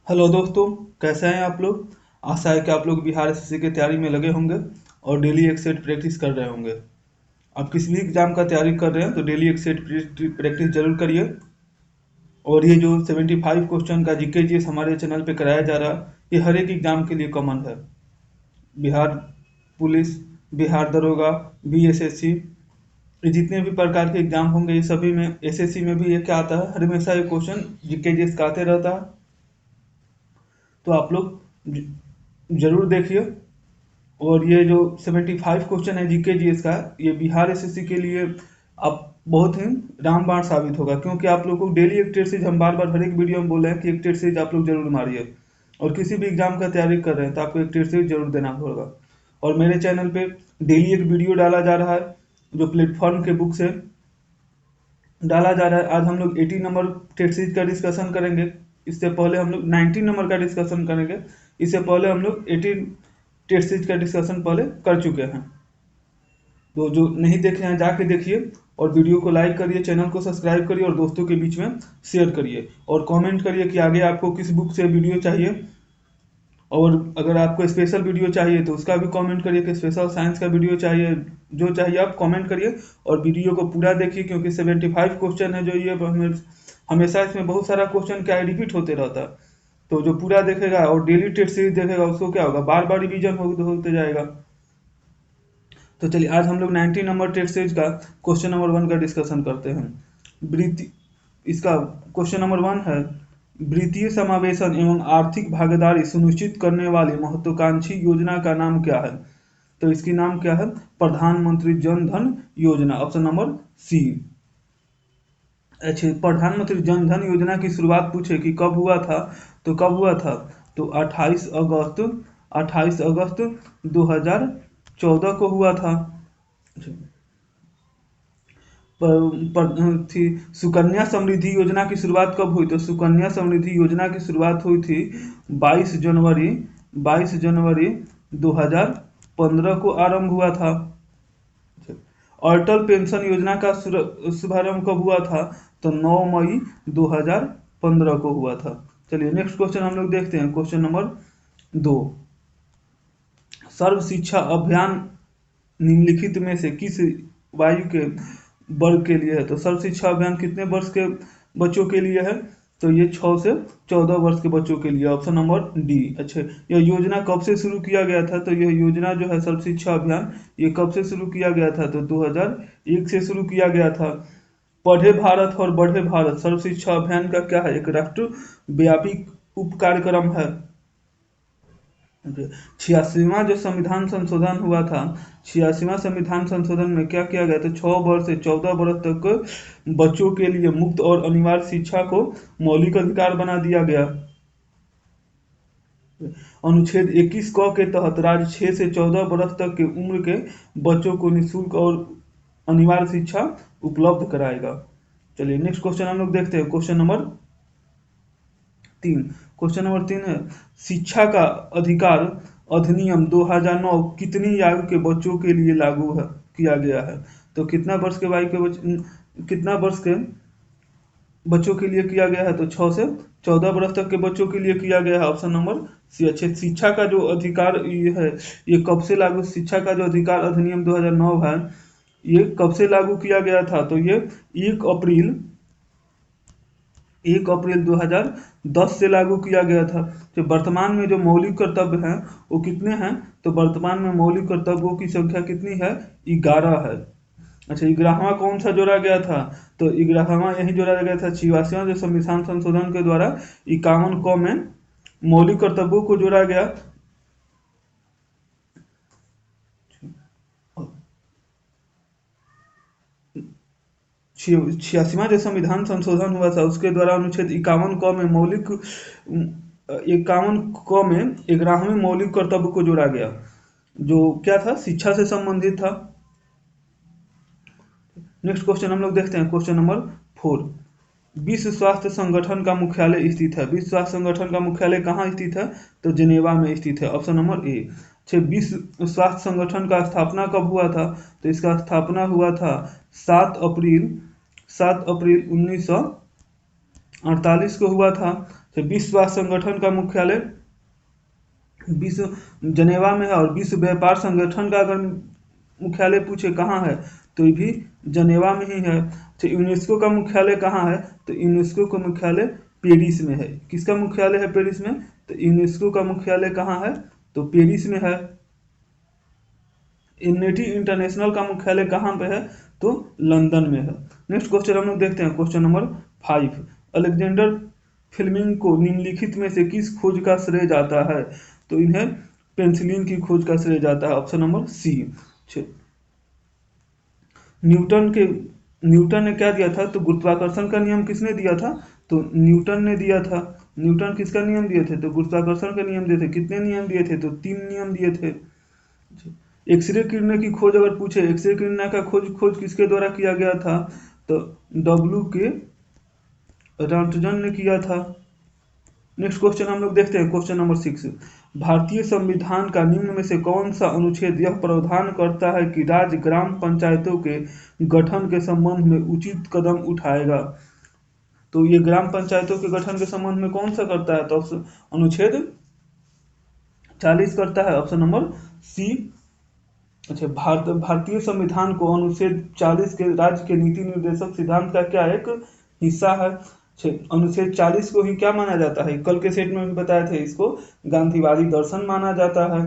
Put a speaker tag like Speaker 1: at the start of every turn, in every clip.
Speaker 1: Hello दोस्तों, कैसे हैं आप लोग। आशा है कि आप लोग बिहार एसएससी की तैयारी में लगे होंगे और डेली एक सेट प्रैक्टिस कर रहे होंगे। आप किसी भी एग्जाम का तैयारी कर रहे हैं तो डेली एक सेट प्रैक्टिस जरूर करिए। और ये जो 75 क्वेश्चन का जीके जीएस हमारे चैनल पे कराया जा रहा है, ये हर एक एग्जाम के लिए कॉमन है। बिहार पुलिस, बिहार दरोगा, बीएसएससी, ये जितने भी प्रकार के एग्जाम होंगे ये सभी में, एसएससी में भी ये क्या आता है, हमेशा ये क्वेश्चन जीके जीएस का आते रहता है। तो आप लोग जरूर देखिए। और ये जो 75 क्वेश्चन है जीके जीएस का, ये बिहार एसएससी के लिए अब बहुत ही रामबाण साबित होगा, क्योंकि आप लोगों को डेली एक टेस्ट सीरीज हम बार बार हर एक वीडियो में बोल रहे हैं कि एक टेस्ट सीरीज आप लोग जरूर मारिए। और किसी भी एग्जाम का तैयारी कर रहे हैं तो आपको एक टेस्ट सीरीज जरूर देना होगा। और मेरे चैनल पे डेली एक वीडियो डाला जा रहा है जो प्लेटफॉर्म के बुक से डाला जा रहा है। आज हम लोग 80 नंबर टेस्ट सीरीज का डिस्कशन करेंगे। इससे पहले हम लोग 19 नंबर का डिस्कशन करेंगे। इससे पहले हम लोग 18 टेस्ट सीरीज का डिस्कशन पहले कर चुके हैं। तो जो नहीं देखे हैं जाके देखिए। और वीडियो को लाइक करिए, चैनल को सब्सक्राइब करिए और दोस्तों के बीच में शेयर करिए। और कमेंट करिए कि आगे आपको किस बुक से वीडियो चाहिए। और अगर आपको स्पेशल वीडियो चाहिए तो उसका भी कमेंट करिए कि स्पेशल साइंस का वीडियो चाहिए। जो चाहिए आप कमेंट करिए और वीडियो को पूरा देखिए, क्योंकि 75 क्वेश्चन है जो ये हमेशा इसमें बहुत सारा क्वेश्चन क्या रिपीट होते रहता है। तो जो पूरा देखेगा और डेली टेस्ट सीरीज देखेगा उसको क्या होगा, बार बार रिवीजन होते जाएगा। तो चलिए आज हम लोग 90 नंबर टेस्ट सीरीज का क्वेश्चन नंबर 1 का डिस्कशन करते हैं। वृत्ति इसका क्वेश्चन नंबर 1 है, वित्तीय समावेशन एवं आर्थिक भागीदारी सुनिश्चित करने वाली महत्वाकांक्षी योजना का नाम क्या है। तो इसकी नाम क्या है, प्रधानमंत्री जन धन योजना, ऑप्शन नंबर सी। अच्छा, प्रधानमंत्री जन धन योजना की शुरुआत पूछे कि कब हुआ था, तो कब हुआ था, तो 28 अगस्त 2014 को हुआ था। थी सुकन्या समृद्धि योजना की शुरुआत कब हुई, तो सुकन्या समृद्धि योजना की शुरुआत हुई थी 22 जनवरी 2015 को आरंभ हुआ था। अटल पेंशन योजना का शुभारंभ कब हुआ था, तो 9 मई 2015 को हुआ था। चलिए नेक्स्ट क्वेश्चन हम लोग देखते हैं, क्वेश्चन नंबर 2। सर्व शिक्षा अभियान निम्नलिखित में से किस वायु के वर्ग के लिए है। तो सर्व शिक्षा अभियान कितने वर्ष के बच्चों के लिए है, तो ये 6 से 14 वर्ष के बच्चों के लिए, ऑप्शन नंबर डी। अच्छा, यह योजना कब से शुरू किया गया था, तो यह योजना जो है सर्व शिक्षा अभियान, ये कब से शुरू किया गया था, तो 2001 से शुरू किया गया था। पढ़े भारत और बढ़े भारत सर्व शिक्षा अभियान का क्या है, एक राष्ट्रव्यापी उप कार्यक्रम है। 86वां जो संविधान संशोधन हुआ था, 86वां संविधान संशोधन में क्या किया गया, तो 6 वर्ष से 14 वर्ष तक बच्चों के लिए मुफ्त और अनिवार्य शिक्षा को मौलिक अधिकार बना दिया गया। अनुच्छेद 21 क के तहत राज्य 6 से 14 वर्ष तक की उम्र के बच्चों को निःशुल्क और अनिवार्य शिक्षा उपलब्ध कराएगा। चलिए नेक्स्ट क्वेश्चन हम लोग देखते हैं, क्वेश्चन नंबर 3। क्वेश्चन नंबर 3 है, शिक्षा का अधिकार अधिनियम 2009 कितनी आयु के बच्चों के लिए लागू है किया गया है। तो कितना वर्ष के कितना वर्ष के बच्चों के लिए किया गया है, तो 6 से 14 वर्ष तक के बच्चों के लिए किया गया है, ऑप्शन नंबर सी। अच्छे, शिक्षा का जो अधिकार ये है, ये कब से लागू, शिक्षा का जो अधिकार अधिनियम 2009 है, ये कब से लागू किया गया था, तो ये 1 अप्रैल 2010 से लागू किया गया था। तो वर्तमान में जो मौलिक कर्तव्य हैं वो कितने हैं, तो वर्तमान में मौलिक कर्तव्यों की संख्या कितनी है, 11 है। अच्छा, 11वां कौन सा जोड़ा गया था, तो 11वां यही जोड़ा गया था 86वां जो संविधान संशोधन के द्वारा 51 क में मौलिक कर्तव्यों को जोड़ा गया। 86वां जो संविधान संशोधन हुआ था उसके द्वारा अनुच्छेद 51 क में 11वें मौलिक कर्तव्य को जोड़ा गया, जो क्या था, शिक्षा से संबंधित था। नेक्स्ट क्वेश्चन हम लोग देखते हैं, क्वेश्चन नंबर 4। विश्व स्वास्थ्य संगठन का मुख्यालय स्थित है, विश्व स्वास्थ्य संगठन का मुख्यालय कहाँ स्थित है, तो जिनेवा में स्थित है, ऑप्शन नंबर ए। विश्व स्वास्थ्य संगठन का स्थापना कब हुआ था, तो इसका स्थापना हुआ था 7 अप्रैल 1948 को हुआ था। विश्व स्वास्थ्य संगठन का मुख्यालय विश्व जनेवा में है, और विश्व व्यापार संगठन का अगर मुख्यालय पूछे कहाँ है तो ये भी जनेवा में ही है। तो यूनेस्को का मुख्यालय कहाँ है, तो यूनेस्को का मुख्यालय पेरिस में है। किसका मुख्यालय है पेरिस में, तो यूनेस्को का मुख्यालय कहाँ है, तो पेरिस में है। यूनिटी इंटरनेशनल का मुख्यालय कहाँ पे है, तो लंदन में है। नेक्स्ट क्वेश्चन हम लोग देखते हैं, क्वेश्चन नंबर 5। अलेक्जेंडर फ्लेमिंग को निम्नलिखित में से किस खोज का श्रेय जाता है, तो इन्हें पेंसिलिन की खोज का श्रेय जाता है, ऑप्शन नंबर सी। न्यूटन ने क्या दिया था, तो गुरुत्वाकर्षण का नियम किसने दिया था, तो न्यूटन ने दिया था। न्यूटन किसका नियम दिए थे, तो गुरुत्वाकर्षण का नियम दिए थे। कितने नियम दिए थे, तो 3 नियम दिए थे। एक्सरे किरणें की खोज अगर पूछे, एक्सरे किरणें का खोज किसके द्वारा किया गया था, तो डब्ल्यू के रॉन्टजन ने किया था। नेक्स्ट क्वेश्चन हम लोग देखते हैं, क्वेश्चन नंबर 6। भारतीय संविधान का निम्न में से कौन सा अनुच्छेद यह प्रावधान करता है कि राज्य ग्राम पंचायतों के गठन के संबंध में उचित कदम उठाएगा, तो ये ग्राम पंचायतों के गठन के संबंध में कौन सा करता है, तो अनुच्छेद 40 करता है, ऑप्शन नंबर सी। अच्छा, भारतीय संविधान को अनुच्छेद 40 के राज्य के नीति निर्देशक सिद्धांत का क्या एक हिस्सा है। अनुच्छेद 40 को ही क्या माना जाता है, कल के सेट में भी बताए थे, इसको गांधीवादी दर्शन माना जाता है।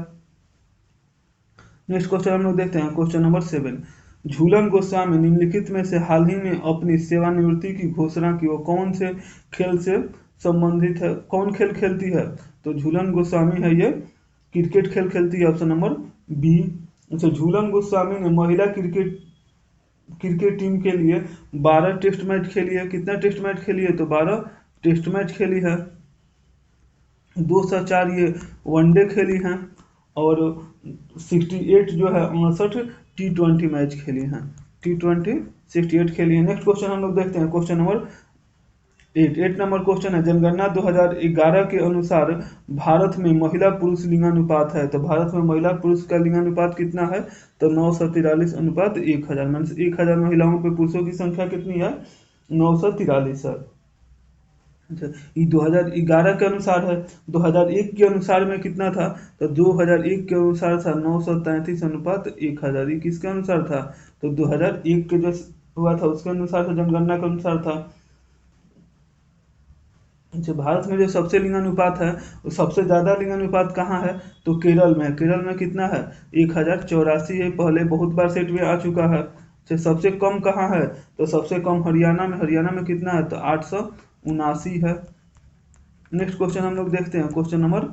Speaker 1: नेक्स्ट क्वेश्चन हम लोग देखते हैं, क्वेश्चन नंबर 7। झूलन गोस्वामी निम्नलिखित में से हाल ही में अपनी सेवानिवृत्ति की घोषणा की वो कौन से खेल से संबंधित है, कौन खेल खेलती है, तो झूलन गोस्वामी है ये क्रिकेट खेल खेलती है, ऑप्शन नंबर बी। अच्छा, झूलन गोस्वामी ने महिला क्रिकेट टीम के लिए 12 टेस्ट मैच खेली है। कितना टेस्ट मैच खेली है, तो 12 टेस्ट मैच खेली है। 204 ये वनडे खेली हैं, और 68 जो है 59 T20 मैच खेली हैं। T20 68 खेली है। नेक्स्ट क्वेश्चन हम लोग देखते हैं, क्वेश्चन नंबर 8 नंबर क्वेश्चन है, जनगणना 2011 के अनुसार भारत में महिला पुरुष लिंगानुपात है, तो भारत में महिला पुरुष का लिंगानुपात कितना है, तो 943 अनुपात 1000, मीन्स 1000 महिलाओं पे पुरुषों की संख्या कितनी है, 943 है। अच्छा, ये 2011 के अनुसार है। 2001 के अनुसार में कितना था, तो 2001 के अनुसार था 933 अनुपात 1000। ये किसके अनुसार था, तो 2001 के जो हुआ था उसके अनुसार था, जनगणना के अनुसार था। अच्छा, भारत में जो सबसे लिंगानुपात है, वो सबसे ज़्यादा लिंगानुपात कहाँ है, तो केरल में है। केरल में कितना है, 1084 है, पहले बहुत बार सेट में आ चुका है। अच्छा, सबसे कम कहाँ है, तो सबसे कम हरियाणा में। हरियाणा में कितना है, तो 879 है। नेक्स्ट क्वेश्चन हम लोग देखते हैं, क्वेश्चन नंबर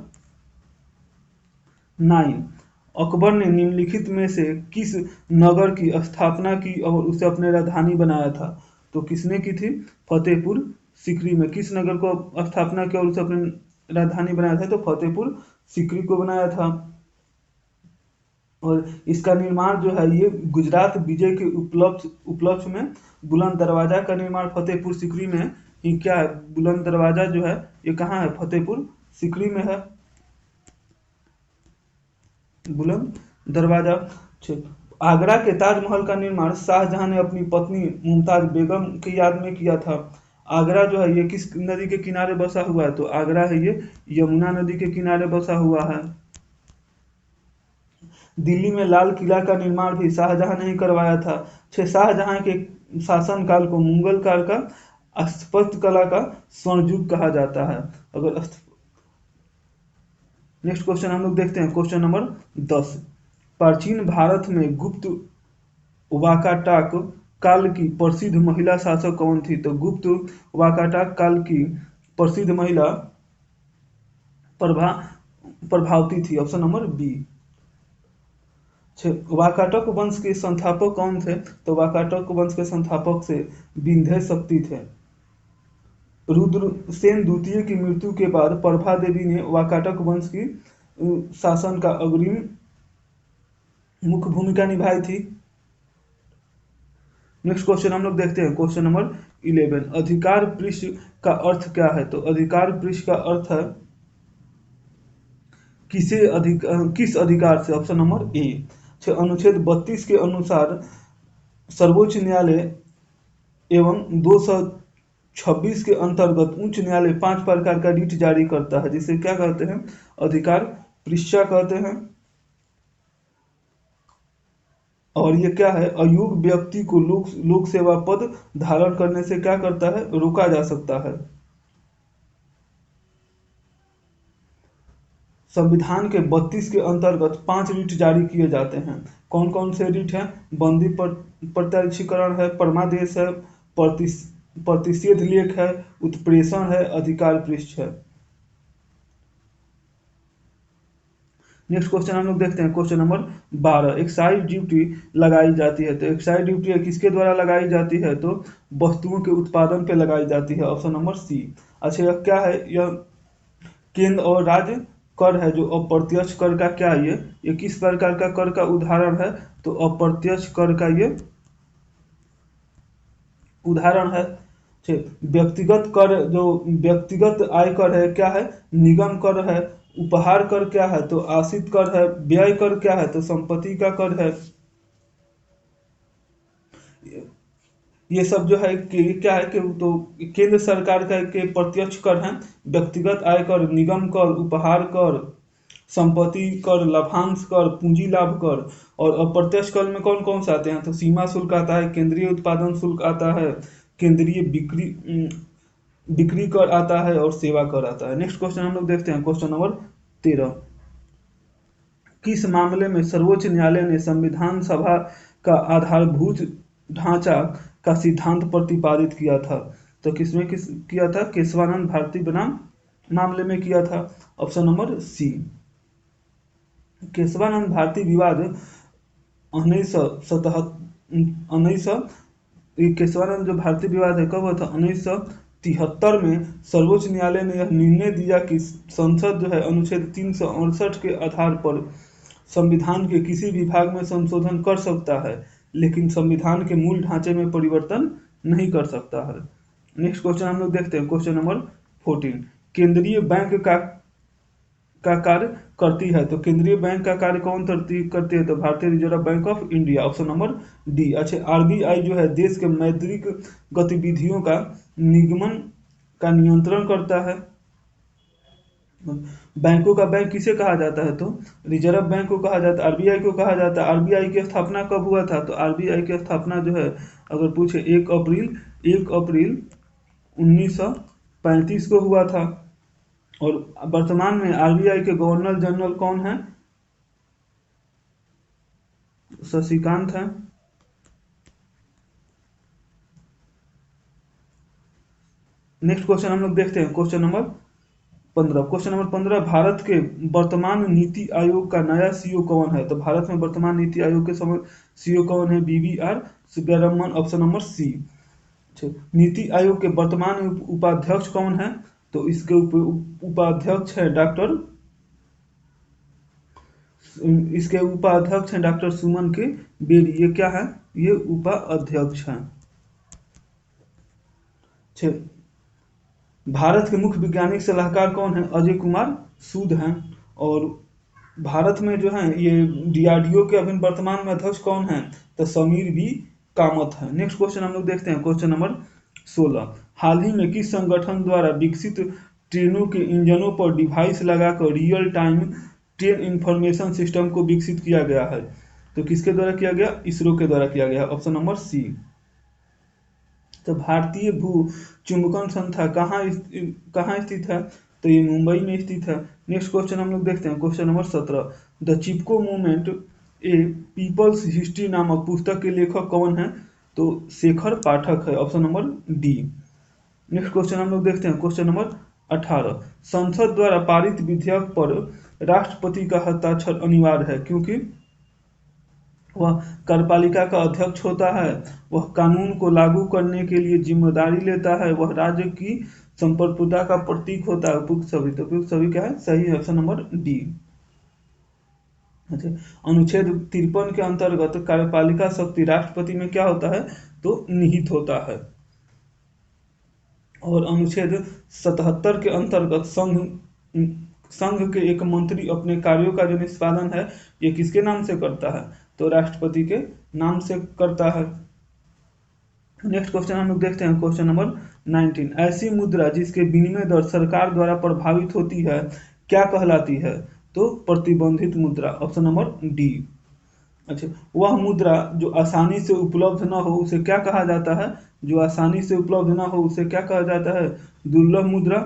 Speaker 1: 9। अकबर ने निम्नलिखित में से किस नगर की स्थापना की और उसे अपने राजधानी बनाया था, तो किसने की थी, फतेहपुर सीकरी में। किस नगर को स्थापना किया और उसे अपनी राजधानी बनाया था, तो फतेहपुर सीकरी को बनाया था। और इसका निर्माण जो है ये गुजरात विजय के उपलक्ष्य में बुलंद दरवाजा का निर्माण फतेहपुर सीकरी में ही क्या है, बुलंद दरवाजा जो है ये कहाँ है, फतेहपुर सीकरी में है, बुलंद दरवाजा। आगरा के ताजमहल का निर्माण शाहजहां ने अपनी पत्नी मुमताज बेगम की याद में किया था। आगरा जो है ये किस नदी के किनारे बसा हुआ है, तो आगरा है ये यमुना नदी के किनारे बसा हुआ है। दिल्ली में लाल किला का निर्माण भी शाहजहां ने ही करवाया था। शाहजहां के शासनकाल को मुगल काल का स्थापत्य कला का स्वर्ण युग कहा जाता है। अगर नेक्स्ट क्वेश्चन हम लोग देखते हैं, क्वेश्चन नंबर 10। प्राचीन भारत में गुप्त वाकाटक काल की प्रसिद्ध महिला शासक कौन थी, तो गुप्त वाकाटक काल की प्रसिद्ध महिला प्रभावती थी, ऑप्शन नंबर बी। वाकाटक वंश के संस्थापक कौन थे, तो वाकाटक वंश के संस्थापक से विंध्य शक्ति थे। रुद्रसेन द्वितीय की मृत्यु के बाद प्रभा देवी ने वाकाटक वंश की शासन का अग्रिम मुख्य भूमिका निभाई थी। नेक्स्ट क्वेश्चन हम लोग देखते हैं, क्वेश्चन नंबर 11। अधिकार पृष्ठ का अर्थ क्या है, तो अधिकार पृष्ठ का अर्थ है किस अधिकार से, ऑप्शन नंबर ए। अनुच्छेद 32 के अनुसार सर्वोच्च न्यायालय एवं 26 के अंतर्गत उच्च न्यायालय 5 प्रकार का रिट जारी करता है, जिसे क्या कहते हैं, अधिकार परीक्षा कहते हैं। और ये क्या है, अयोग्य व्यक्ति को लोक सेवा पद धारण करने से क्या करता है, रोका जा सकता है। संविधान के 32 के अंतर्गत 5 रिट जारी किए जाते हैं। कौन कौन से रिट हैं, बंदी प्रत्यार्पण है, परमादेश है, प्रतिषेध लेख है, उत्प्रेषण है, अधिकार पृष्ठ है। नेक्स्ट क्वेश्चन हम लोग देखते हैं, क्वेश्चन नंबर 12। एक्साइज ड्यूटी लगाई जाती है, तो एक्साइज ड्यूटी किसके द्वारा लगाई जाती है, तो वस्तुओं के उत्पादन पे लगाई जाती है, ऑप्शन नंबर सी। अच्छा, यह क्या है, यह केंद्र और राज्य कर है, जो अप्रत्यक्ष कर का क्या है, ये किस प्रकार का कर का उदाहरण है, तो अप्रत्यक्ष कर का ये उदाहरण है। व्यक्तिगत कर, जो व्यक्तिगत आय कर है क्या है, निगम कर है। उपहार कर क्या है, तो आश्रित कर है। व्यय कर क्या है, तो संपत्ति का कर है। ये सब जो है कि क्या है कि तो केंद्र सरकार का के प्रत्यक्ष कर है, व्यक्तिगत आय कर, निगम कर, उपहार कर, संपत्ति कर, लाभांश कर, पूंजी लाभ कर। और अप्रत्यक्ष कर में कौन कौन से आते हैं, तो सीमा शुल्क आता है, केंद्रीय उत्पादन शुल्क आता है, केंद्रीय बिक्री कर आता है, और सेवा कर आता है। नेक्स्ट क्वेश्चन हम लोग देखते हैं, क्वेश्चन नंबर 13। किस मामले में सर्वोच्च न्यायालय ने संविधान सभा का आधारभूत ढांचा का सिद्धांत प्रतिपादित किया था, तो किसमें किया था, केशवानंद भारती बनाम मामले में किया था, option number C. Keshavananda Bharati विवाद 1977 केशवानंद जो भारतीय विवाद है कब हुआ था, 1973 में सर्वोच्च न्यायालय ने यह निर्णय दिया कि संसद जो है अनुच्छेद 368 के आधार पर संविधान के किसी भी भाग में संशोधन कर सकता है, लेकिन संविधान के मूल ढांचे में परिवर्तन नहीं कर सकता है। नेक्स्ट क्वेश्चन हम लोग देखते हैं, क्वेश्चन नंबर 14। केंद्रीय बैंक का कार्य करती है, तो केंद्रीय बैंक का कार्य कौन करती है, तो भारतीय reserve bank of India, option number D. अच्छा, आरबीआई जो है देश के मौद्रिक गतिविधियों का निगमन का नियंत्रण करता है। बैंकों का बैंक किसे कहा जाता है, तो रिजर्व बैंक को कहा जाता है, आरबीआई को कहा जाता है। आरबीआई की स्थापना कब हुआ था, तो आरबीआई की स्थापना जो है अगर पूछे 1 अप्रैल 1935 को हुआ था। और वर्तमान में आरबीआई के गवर्नर जनरल कौन है, शशिकांत है। नेक्स्ट क्वेश्चन हम लोग देखते हैं, question number 15। Question number 15, Bharat के वर्तमान नीति आयोग का नया सीईओ कौन है, तो भारत में वर्तमान नीति आयोग के समय सीईओ कौन है, BVR Subrahmanyam, option number C. NITI Aayog के वर्तमान उपाध्यक्ष कौन है, तो इसके उपाध्यक्ष है डॉक्टर सुमन के बेरी। ये क्या है, ये उपाध्यक्ष हैं। भारत के मुख्य वैज्ञानिक सलाहकार कौन है, अजय कुमार सूद हैं। और भारत में जो है ये डीआरडीओ के अभी वर्तमान में अध्यक्ष कौन है, तो समीर बी कामत है। नेक्स्ट क्वेश्चन हम लोग देखते हैं, क्वेश्चन नंबर 16। हाल ही में किस संगठन द्वारा विकसित ट्रेनों के इंजनों पर डिवाइस लगाकर real time train information system को विकसित किया गया है, तो किसके द्वारा किया गया, इसरो के द्वारा किया गया, ऑप्शन नंबर सी। तो भारतीय भू चुंबकन संस्थान कहाँ स्थित है, तो ये मुंबई में स्थित है। नेक्स्ट क्वेश्चन हम लोग देखते हैं, question number 17। The Chipko movement a people's history नामक पुस्तक के लेखक कौन है, तो शेखर पाठक है, option number D. Next question हम लोग देखते हैं, क्वेश्चन नंबर 18। संसद द्वारा पारित विधेयक पर राष्ट्रपति का हस्ताक्षर अनिवार्य है, क्योंकि वह कार्यपालिका का अध्यक्ष होता है, वह कानून को लागू करने के लिए जिम्मेदारी लेता है, वह राज्य की संप्रभुता का प्रतीक होता है। उपयुक्त सभी, तो उपयुक्त सभी क्या है, सही है, ऑप्शन नंबर डी। अच्छा, अनुच्छेद 53 के अंतर्गत कार्यपालिका शक्ति राष्ट्रपति में क्या होता है, तो निहित होता है। और अनुच्छेद 77 के अंतर्गत संघ के एक मंत्री अपने कार्यों का जो निष्पादन है ये किसके नाम से करता है, तो राष्ट्रपति के नाम से करता है। नेक्स्ट क्वेश्चन हम लोग देखते हैं, क्वेश्चन नंबर 19। ऐसी मुद्रा जिसके विनिमय दर सरकार द्वारा प्रभावित होती है क्या कहलाती है? तो प्रतिबंधित मुद्रा, ऑप्शन नंबर डी। अच्छा, वह मुद्रा जो आसानी से उपलब्ध न हो उसे क्या कहा जाता है? जो आसानी से उपलब्ध न हो उसे क्या कहा जाता है? दुर्लभ मुद्रा।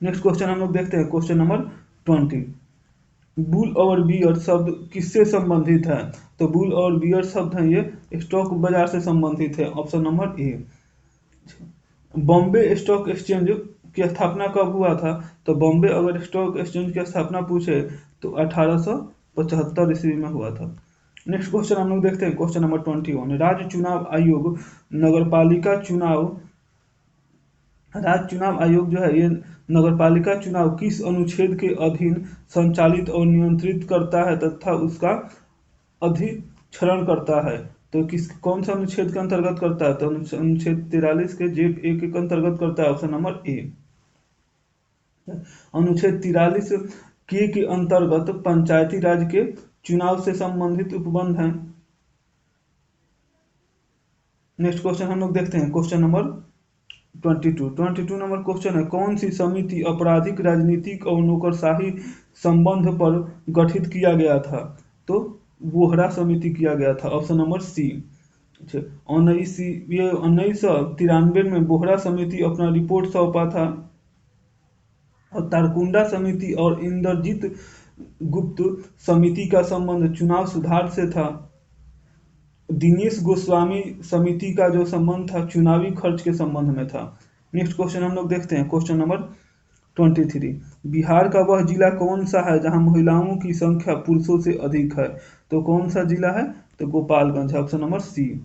Speaker 1: नेक्स्ट क्वेश्चन हम लोग देखते हैं, क्वेश्चन नंबर 20। बुल और बियर शब्द किससे संबंधित है? तो बुल और बियर शब्द हैं ये स्टॉक बाजार से संबंधित है, option number A. Bombay stock exchange की स्थापना कब हुआ था? तो बॉम्बे अगर स्टॉक एक्सचेंज की स्थापना पूछे तो 1875 ईस्वी में हुआ था। नेक्स्ट क्वेश्चन हम लोग देखते हैं, क्वेश्चन नंबर 21। राज्य चुनाव आयोग जो है ये नगरपालिका चुनाव किस अनुच्छेद के अधीन संचालित और नियंत्रित करता है तथा उसका अधिक्षरण करता है? तो किस कौन सा अनुच्छेद के अंतर्गत करता है? तो अनुच्छेद 43 के जेब ए के अंतर्गत करता है, ऑप्शन नंबर ए। अनुच्छेद 43 के अंतर्गत पंचायती राज के चुनाव से संबंधित उपबंध हैं। नेक्स्ट क्वेश्चन हम लोग देखते हैं, क्वेश्चन नंबर 22 नंबर क्वेश्चन है, कौन सी समिति आपराधिक राजनीतिक और नौकरशाही संबंध पर गठित किया गया था? तो बोहरा समिति किया गया था, ऑप्शन नंबर सी। अच्छा, 1993 में बोहरा समिति अपना रिपोर्ट सौंपा था और तारकुंडा समिति और इंद्रजीत गुप्त समिति का संबंध चुनाव सुधार से था। दिनेश गोस्वामी समिति का जो संबंध था चुनावी खर्च के संबंध में था। नेक्स्ट क्वेश्चन हम लोग देखते हैं, क्वेश्चन नंबर 23। बिहार का वह जिला कौन सा है जहां महिलाओं की संख्या पुरुषों से अधिक है? तो कौन सा जिला है? तो Gopalganj, option number C.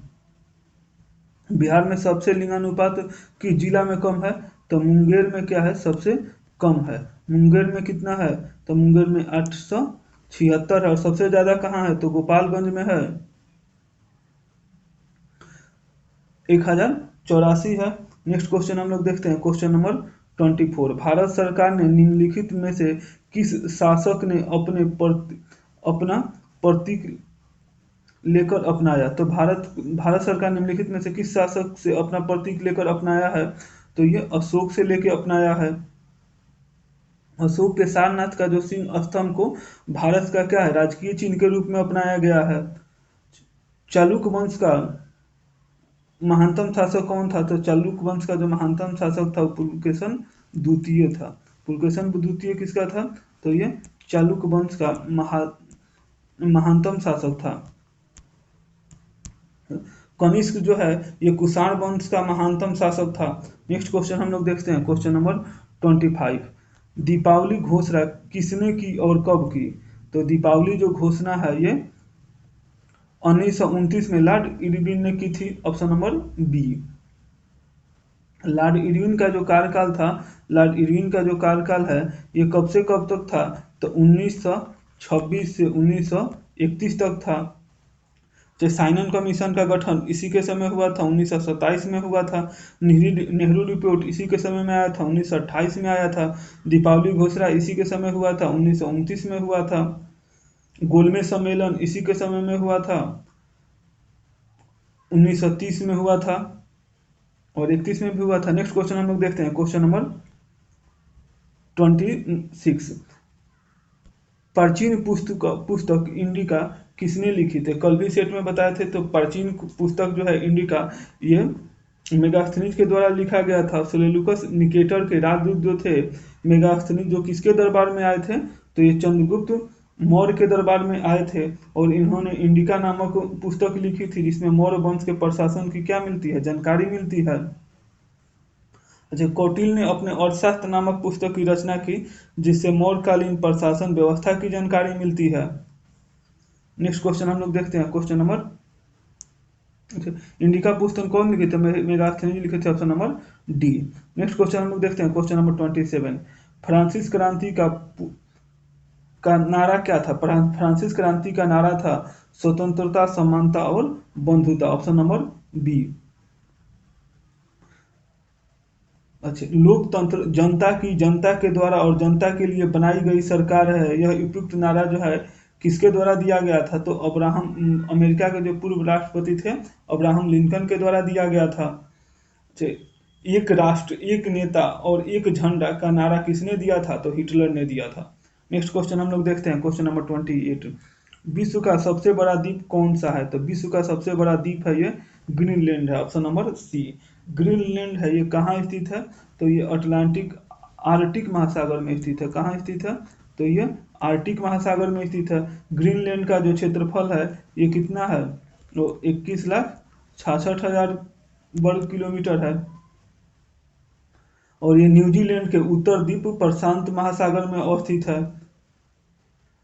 Speaker 1: Bihar में सबसे लिंगानुपात किस जिला में कम है? तो मुंगेर में क्या है? सबसे कम है। मुंगेर में कितना है? तो मुंगेर में 876 है। और सबसे ज्यादा कहाँ है? तो गोपालगंज में है, 1084 है। नेक्स्ट क्वेश्चन हम लोग देखते हैं, क्वेश्चन नंबर 24। भारत सरकार ने निम्नलिखित में से किस शासक ने अपना प्रतीक लेकर अपनाया? तो भारत सरकार निम्नलिखित में से किस शासक से अपना प्रतीक लेकर अपनाया है? तो ये अशोक से लेकर अपनाया है। अशोक के सारनाथ का जो सिंह स्तंभ को भारत का क्या है? राजकीय चिन्ह के रूप में अपनाया गया है। चालुक्य वंश का महानतम शासक कौन था? तो चालुक्य वंश का जो महानतम शासक था वो पुलकेशन द्वितीय था। पुलकेशन द्वितीय किसका था? तो ये चालुक्य वंश का महानतम शासक था। कनिष्क जो है ये कुषाण वंश का महानतम शासक था। नेक्स्ट क्वेश्चन हम लोग देखते हैं, क्वेश्चन नंबर 25। दीपावली घोषणा किसने की और कब की? तो दीपावली जो घोषणा है ये 1929 में लॉर्ड इरविन ने की थी, option number B. Lord Irwin का जो कार्यकाल था, लॉर्ड इरविन का जो कार्यकाल है ये कब से कब तक था? तो 1926 से 1931 तक था। जो साइमन कमीशन का गठन इसी के समय हुआ था, 1927 में हुआ था। नेहरू रिपोर्ट इसी के समय में आया था, 1928 में आया था। दीपावली घोषणा इसी के समय हुआ था, 1929 में हुआ था। गोलमेज सम्मेलन इसी के समय में हुआ था, 1930 में हुआ था और 31 में भी हुआ था। नेक्स्ट क्वेश्चन हम लोग देखते हैं, क्वेश्चन नंबर 26। प्राचीन पुस्तक इंडिका किसने लिखी थे? कल भी सेट में बताए थे। तो प्राचीन पुस्तक जो है इंडिका ये मेगास्थनीज के द्वारा लिखा गया था। सेलेयुकस निकेटर के राजदूत जो थे मेगास्थनीज, जो किसके दरबार में आए थे? तो ये चंद्रगुप्त मौर्य के दरबार में आए थे और इन्होंने इंडिका नामक पुस्तक लिखी थी जिसमें मौर्य वंश के प्रशासन की क्या मिलती है? जानकारी मिलती है। अच्छा, कौटिल्य ने अपने अर्थशास्त्र नामक पुस्तक की रचना की जिससे मौर्यकालीन प्रशासन व्यवस्था की जानकारी मिलती है। नेक्स्ट क्वेश्चन हम लोग देखते हैं, क्वेश्चन नंबर, अच्छा, इंडिका पुस्तक कौन लिखे थे? मेगास्थनीज लिखे थे, option number D. Next question हम लोग देखते हैं, क्वेश्चन नंबर 27। फ्रांसिस क्रांति का नारा क्या था? फ्रांसिस क्रांति का नारा था स्वतंत्रता, समानता और बंधुता, ऑप्शन नंबर बी। अच्छा, लोकतंत्र जनता के द्वारा और जनता के लिए बनाई गई सरकार है, यह उपयुक्त नारा जो है किसके द्वारा दिया गया था? तो अमेरिका के जो पूर्व राष्ट्रपति थे अब्राहम लिंकन के द्वारा दिया गया था। एक राष्ट्र, एक नेता और एक झंडा का नारा किसने दिया था? तो हिटलर ने दिया था। नेक्स्ट क्वेश्चन हम लोग देखते हैं, क्वेश्चन नंबर 28। विश्व का सबसे बड़ा द्वीप कौन सा है? तो विश्व का सबसे बड़ा द्वीप है ये ग्रीनलैंड है, ऑप्शन नंबर सी। ग्रीनलैंड है, ये कहाँ स्थित है? तो ये आर्कटिक महासागर में स्थित है। कहाँ स्थित है? तो ये आर्कटिक महासागर में स्थित है। ग्रीनलैंड का जो क्षेत्रफल है ये कितना है? तो 21,66,000 वर्ग किलोमीटर है। और ये न्यूजीलैंड के उत्तर द्वीप प्रशांत महासागर में अवस्थित है।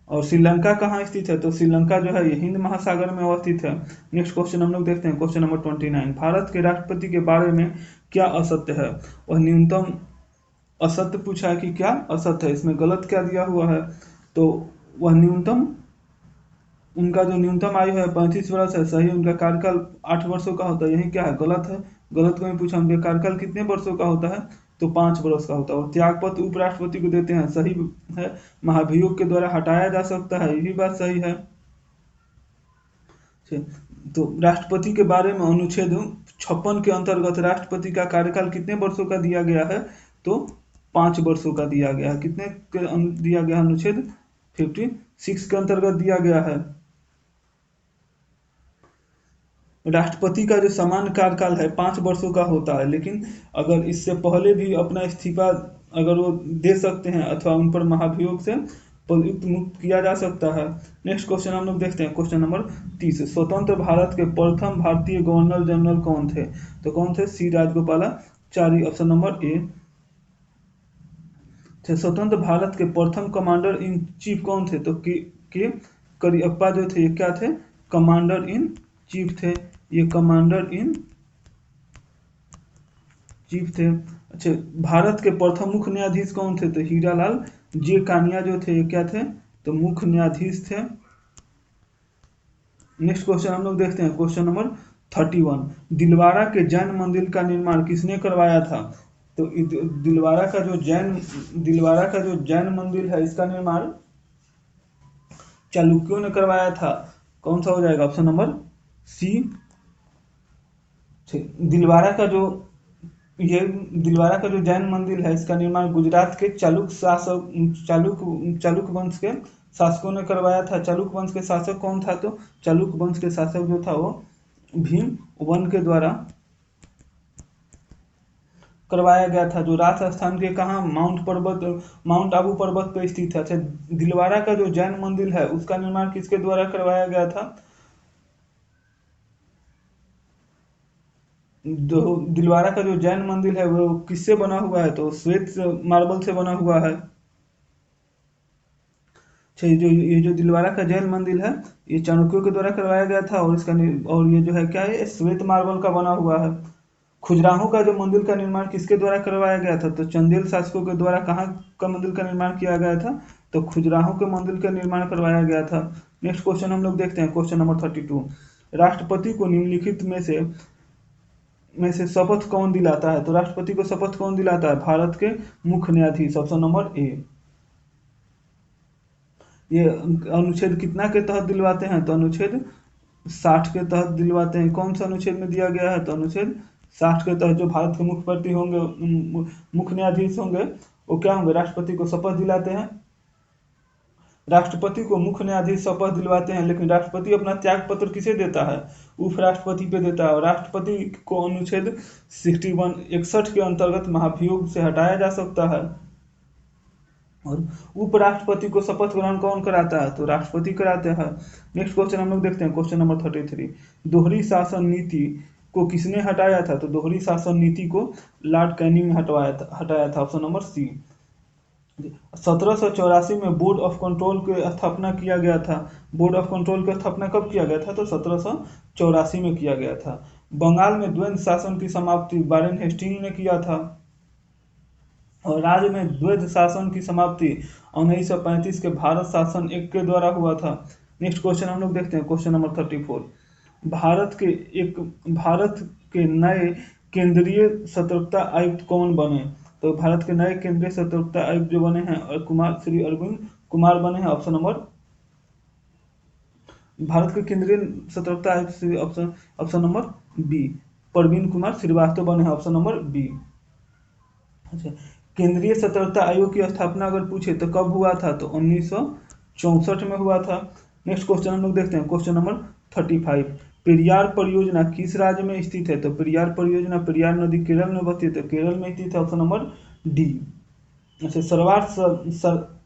Speaker 1: और श्रीलंका कहाँ स्थित है? तो श्रीलंका जो है ये हिंद महासागर में अवस्थित है। नेक्स्ट क्वेश्चन हम लोग देखते हैं, क्वेश्चन नंबर 29। भारत के राष्ट्रपति के बारे में क्या असत्य है? वह न्यूनतम असत्य पूछा है कि क्या असत्य है, इसमें गलत क्या दिया हुआ है? तो वह उनका जो न्यूनतम आयु है 35 वर्ष है, सही। उनका कार्यकाल 8 वर्षों का होता है, यही क्या है? गलत है। गलत को ही पूछा, उनका कार्यकाल कितने वर्षों का होता है? तो 5 वर्ष का होता है। और त्यागपत्र उपराष्ट्रपति को देते हैं, सही है। महाभियोग के द्वारा हटाया जा सकता है, ये भी बात सही है। तो राष्ट्रपति के बारे में अनुच्छेद 56 के अंतर्गत राष्ट्रपति का कार्यकाल कितने वर्षों का दिया गया है? तो 5 वर्षों का दिया गया है। कितने दिया गया? अनुच्छेद 56 के अंतर्गत दिया गया है। राष्ट्रपति का जो सामान्य कार्यकाल है 5 वर्षों का होता है, लेकिन अगर इससे पहले भी अपना इस्तीफा अगर वो दे सकते हैं अथवा उन पर महाभियोग से मुक्त किया जा सकता है। नेक्स्ट क्वेश्चन हम लोग देखते हैं, क्वेश्चन नंबर 30। स्वतंत्र भारत के प्रथम भारतीय गवर्नर जनरल कौन थे? तो कौन थे? सी राजगोपालाचारी, ऑप्शन नंबर ए। स्वतंत्र भारत के प्रथम कमांडर इन चीफ कौन थे? तो के करियप्पा जो थे, ये क्या थे? कमांडर इन चीफ थे। ये कमांडर इन चीफ थे। अच्छा, भारत के प्रथम मुख्य न्यायाधीश कौन थे? तो हीरालाल जे कानिया जो थे, ये क्या थे? तो मुख्य न्यायाधीश थे। नेक्स्ट क्वेश्चन हम लोग देखते हैं, क्वेश्चन नंबर 31। दिलवारा के जैन मंदिर का निर्माण किसने करवाया था? तो दिलवारा का जो जैन मंदिर है, इसका निर्माण चालुक्यों ने करवाया था। कौन सा हो जाएगा? ऑप्शन नंबर सी। दिलवारा का जो जैन मंदिर है, इसका निर्माण गुजरात के चालुक वंश के शासकों ने करवाया था। चालुक वंश के शासक कौन था? तो चालुक वंश के शासक जो था वो भीम वन के द्वारा करवाया गया था, जो राजस्थान के कहाँ माउंट आबू पर्वत पर स्थित है। अच्छा, दिलवारा का जो जैन मंदिर है उसका निर्माण किसके द्वारा करवाया गया था? जो दिलवारा का जो जैन मंदिर है वो किससे बना हुआ है? तो श्वेत मार्बल से बना हुआ है। अच्छा, ये जो दिलवारा का जैन मंदिर है ये चाणक्यों के द्वारा करवाया गया था, और ये जो है क्या है? श्वेत मार्बल का बना हुआ है। खजुराहो का जो मंदिर का निर्माण किसके द्वारा करवाया गया था? तो चंदेल शासकों के द्वारा कहाँ का मंदिर का निर्माण किया गया था? तो खजुराहो के मंदिर का निर्माण करवाया गया था। नेक्स्ट क्वेश्चन हम लोग देखते हैं, क्वेश्चन नंबर 32। राष्ट्रपति को निम्नलिखित में से शपथ कौन दिलाता है? तो राष्ट्रपति को शपथ कौन दिलाता है? भारत के मुख्य न्यायाधीश, ऑप्शन नंबर ए। ये अनुच्छेद कितना के तहत दिलवाते हैं? तो अनुच्छेद 60 के तहत दिलवाते हैं। कौन सा अनुच्छेद में दिया गया है? तो अनुच्छेद 60 के तहत जो भारत के मुख्य न्यायाधीश होंगे वो क्या होंगे? राष्ट्रपति को शपथ दिलाते हैं। राष्ट्रपति को मुख्य न्यायाधीश शपथ दिलवाते हैं, लेकिन राष्ट्रपति अपना त्याग पत्र किसे देता है? उपराष्ट्रपति पे देता है। और राष्ट्रपति को अनुच्छेद 61 के अंतर्गत महाभियोग से हटाया जा सकता है। और उपराष्ट्रपति को शपथ ग्रहण कौन कराता है? तो राष्ट्रपति कराते हैं। नेक्स्ट क्वेश्चन हम लोग देखते हैं, क्वेश्चन नंबर 33। दोहरी शासन नीति को किसने हटाया था? तो दोहरी शासन नीति को लॉर्ड कैनिंग ने हटाया था, ऑप्शन नंबर सी। 1784 में बोर्ड ऑफ कंट्रोल की स्थापना किया गया था। बोर्ड ऑफ कंट्रोल की स्थापना कब किया गया था? तो 1784 में किया गया था। बंगाल में द्वंद्व शासन की समाप्ति वारेन हेस्टिंग ने किया था। और राज्य में द्वैध शासन की समाप्ति 1935 के भारत शासन एक्ट के द्वारा हुआ था। नेक्स्ट क्वेश्चन हम लोग देखते हैं, क्वेश्चन नंबर 34। भारत के नए केंद्रीय सतर्कता आयुक्त कौन बने? तो भारत के नए केंद्रीय सतर्कता आयुक्त जो बने हैं श्री अरविंद कुमार बने हैं, ऑप्शन नंबर भारत के केंद्रीय सतर्कता आयुक्त option option number B, Praveen Kumar Srivastava बने हैं, ऑप्शन नंबर बी। अच्छा, केंद्रीय सतर्कता आयोग की स्थापना अगर पूछे तो कब हुआ था, तो 1964 में हुआ था। नेक्स्ट क्वेश्चन हम लोग देखते हैं, क्वेश्चन नंबर 35। पेरियार परियोजना किस राज्य में स्थित है, तो पेरियार परियोजना, पेरियार नदी केरल में बहती है, तो केरल में स्थित है, ऑप्शन नंबर डी। अच्छा,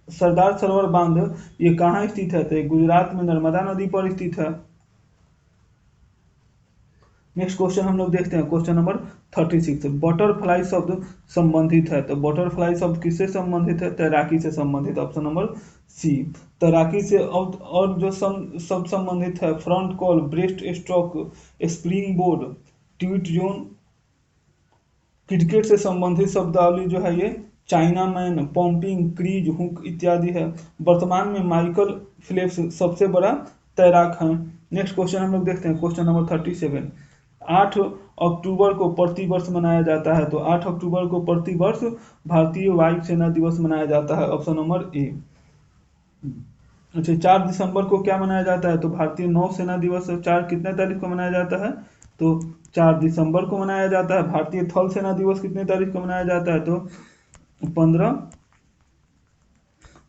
Speaker 1: सरदार सरोवर बांध ये कहाँ स्थित है, तो ये गुजरात में नर्मदा नदी पर स्थित है। नेक्स्ट क्वेश्चन हम लोग देखते हैं, क्वेश्चन नंबर 36। बटरफ्लाई शब्द संबंधित है, तो बटरफ्लाई शब्द किससे संबंधित है, तैराकी से संबंधित, ऑप्शन नंबर सी। तैराकी से और जो शब्द संबंधित है, front call, breast stroke, spring board, tweet zone. Cricket से संबंधित शब्दावली जो है ये China man, pumping, crease, hook इत्यादि है। वर्तमान में माइकल फिलिप्स सबसे बड़ा तैराक हैं। नेक्स्ट क्वेश्चन हम लोग देखते हैं, क्वेश्चन नंबर 37। 8 अक्टूबर को प्रतिवर्ष मनाया जाता है, तो 8 अक्टूबर को प्रतिवर्ष भारतीय वायु सेना दिवस मनाया जाता है, ऑप्शन नंबर ए। अच्छा, 4 दिसंबर को क्या मनाया जाता है, तो भारतीय नौसेना दिवस। 4 कितने तारीख को मनाया जाता है, तो 4 दिसंबर को मनाया जाता है। भारतीय थल सेना दिवस कितने तारीख को मनाया जाता है, तो 15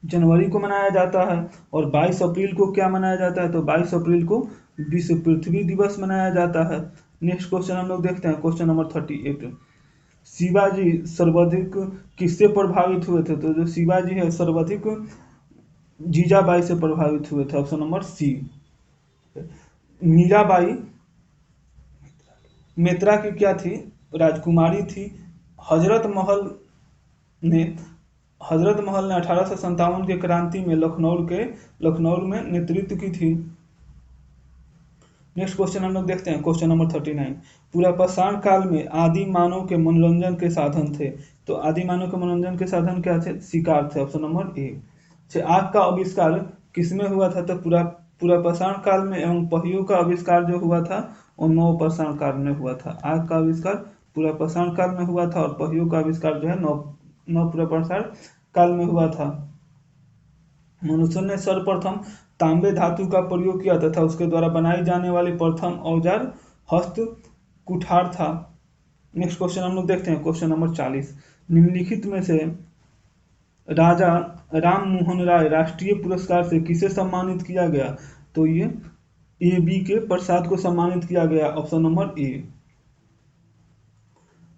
Speaker 1: जनवरी को मनाया जाता है। और 22 अप्रैल को क्या मनाया जाता है, तो 22 अप्रैल को विश्व पृथ्वी दिवस मनाया जाता है। नेक्स्ट क्वेश्चन हम लोग देखते हैं, क्वेश्चन नंबर 38। शिवाजी सर्वाधिक किससे प्रभावित हुए थे, तो जो शिवाजी है सर्वाधिक जीजाबाई से प्रभावित हुए थे, ऑप्शन नंबर सी। मीराबाई मेत्रा की क्या थी, राजकुमारी थी। हजरत महल ने हजरत महल ने 1857 के क्रांति में लखनऊ में नेतृत्व की थी। नेक्स्ट क्वेश्चन हम लोग देखते हैं, क्वेश्चन नंबर 39। पुरापाषाण काल में आदि मानव के मनोरंजन के साधन थे, तो आदि मानव के मनोरंजन के साधन क्या थे, शिकार थे, ऑप्शन नंबर ए। आग का आविष्कार किसमें हुआ था, तो पुरापाषाण काल में, एवं पहियों का आविष्कार जो हुआ था वो नवपाषाण काल में हुआ था। आग का आविष्कार पुरापाषाण काल में हुआ था और पहियों का आविष्कार जो है नवपुरापाषाण काल में हुआ था। मनुष्य ने सर्वप्रथम तांबे धातु का प्रयोग किया तथा उसके द्वारा बनाई जाने वाली प्रथम औजार हस्त कुठार था। नेक्स्ट क्वेश्चन हम लोग देखते हैं, क्वेश्चन नंबर 40। निम्नलिखित में से राजा राम मोहन राय राष्ट्रीय पुरस्कार से किसे सम्मानित किया गया, तो ये बी के प्रसाद को सम्मानित किया गया, ऑप्शन नंबर ए।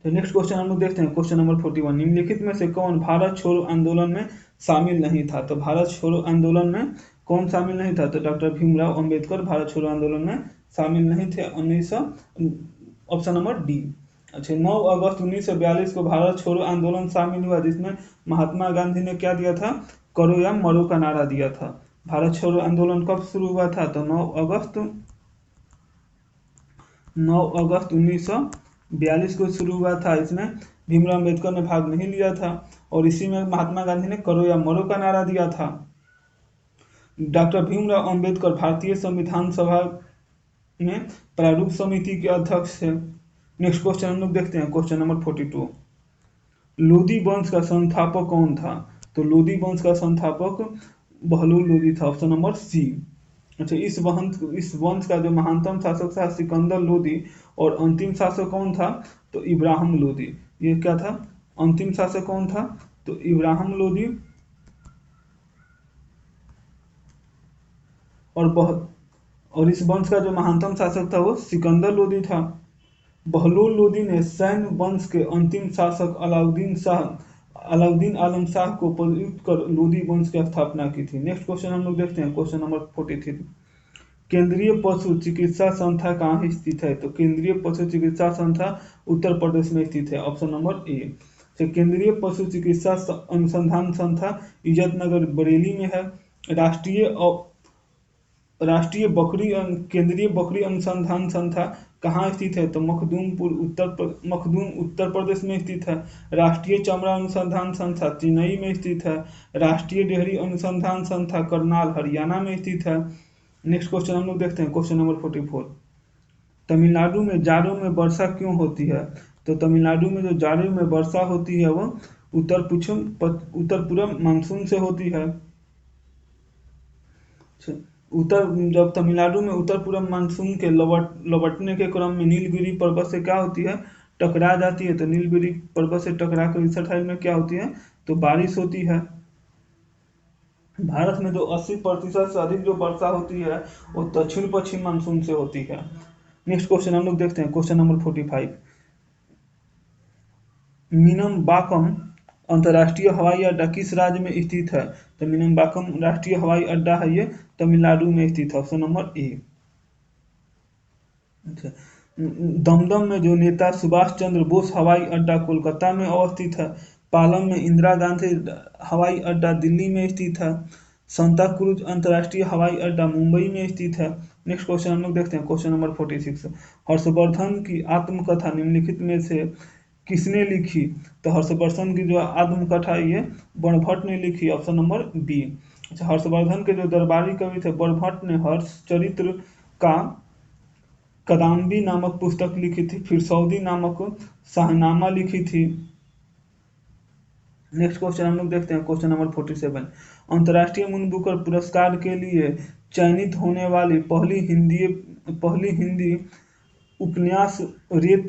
Speaker 1: तो नेक्स्ट क्वेश्चन हम लोग देखते हैं, क्वेश्चन नंबर 41। निम्नलिखित में से कौन भारत छोड़ो आंदोलन में शामिल नहीं था, तो भारत छोड़ो आंदोलन में कौन शामिल नहीं था, तो डॉक्टर भीमराव अंबेडकर भारत छोड़ो आंदोलन में शामिल नहीं थे। 1900, ऑप्शन नंबर डी। अच्छा, 9 अगस्त 1942 को भारत छोड़ो आंदोलन शामिल हुआ, जिसमें महात्मा गांधी ने क्या दिया था, करो या मरो का नारा दिया था। भारत छोड़ो आंदोलन कब शुरू हुआ था, तो 9 अगस्त 1942 को शुरू हुआ था। इसमें भीमराव अम्बेडकर ने भाग नहीं लिया था और इसी में महात्मा गांधी ने करो या मरो का नारा दिया था। डॉक्टर भीमराव अम्बेडकर भारतीय संविधान सभा में प्रारूप समिति के अध्यक्ष थे। नेक्स्ट क्वेश्चन हम लोग देखते हैं, क्वेश्चन नंबर 42। लोदी वंश का संस्थापक कौन था, तो लोदी वंश का संस्थापक बहलोल लोदी था, ऑप्शन नंबर सी। अच्छा, इस वंश का जो महानतम शासक था सिकंदर लोदी और अंतिम शासक कौन था, तो इब्राहिम लोदी। ये क्या था, अंतिम शासक कौन था, तो इब्राहिम लोदी। और इस वंश का जो महानतम शासक था वो सिकंदर लोदी था। बहलोल लोदी ने सैन्य वंश के अंतिम शासक अलाउद्दीन आलम शाह को पराजित कर लोदी वंश की स्थापना की थी। नेक्स्ट क्वेश्चन हम लोग देखते हैं, क्वेश्चन नंबर 43। केंद्रीय पशु चिकित्सा संस्था कहाँ स्थित है, तो केंद्रीय पशु चिकित्सा संस्था उत्तर प्रदेश में स्थित है, ऑप्शन नंबर ए। केंद्रीय पशु चिकित्सा अनुसंधान संस्था इज्जतनगर बरेली में है। केंद्रीय बकरी अनुसंधान संस्था कहाँ स्थित है, तो मखदूम उत्तर प्रदेश में स्थित है। राष्ट्रीय चमड़ा अनुसंधान संस्था चेन्नई में स्थित है। राष्ट्रीय डेयरी अनुसंधान संस्था करनाल हरियाणा में स्थित है। नेक्स्ट क्वेश्चन हम लोग देखते हैं, क्वेश्चन नंबर 44। तमिलनाडु में जाड़ों में वर्षा क्यों होती है, तो तमिलनाडु में जो जाड़ों में वर्षा होती है वो उत्तर पूर्व मानसून से होती है। उत्तर जब तमिलनाडु में उत्तर पूर्व मानसून के लौटने के क्रम में नीलगिरी पर्वत से क्या होती है, टकरा जाती है। तो नीलगिरी पर्वत से टकरा कर इस साइड में क्या होती है, तो बारिश होती है। भारत में जो 80% से अधिक जो वर्षा होती है वो दक्षिण पश्चिम मानसून से होती है। नेक्स्ट क्वेश्चन हम लोग देखते हैं, क्वेश्चन नंबर 45। मीनमबाकम अंतर्राष्ट्रीय हवाई अड्डा किस राज्य में स्थित है? तो मीनमबाकम राष्ट्रीय हवाई अड्डा है ये तमिलनाडु में स्थित है, ऑप्शन नंबर ए। अच्छा, दमदम में जो नेता सुभाष चंद्र बोस हवाई अड्डा कोलकाता में अवस्थित है। पालम में इंदिरा गांधी हवाई अड्डा दिल्ली में स्थित है। सांता क्रूज अंतर्राष्ट्रीय हवाई अड्डा मुंबई में स्थित है। नेक्स्ट क्वेश्चन हम लोग देखते हैं, क्वेश्चन नंबर 46। हर्षवर्धन की आत्मकथा निम्नलिखित में से किसने लिखी? तो हर्षवर्धन की जो आत्मकथा ये बर्णभट्ट ने लिखी, ऑप्शन नंबर बी। अच्छा, हर्षवर्धन के जो दरबारी कवि थे बर्णभट्ट ने हर्षचरित्र का कदाम्बी नामक पुस्तक लिखी थी, फिरसौदी नामक शाहनामा लिखी थी। नेक्स्ट क्वेश्चन हम लोग देखते हैं, क्वेश्चन नंबर 47। अंतर्राष्ट्रीय मून बुकर पुरस्कार के लिए चयनित होने वाली पहली हिंदी उपन्यास रेत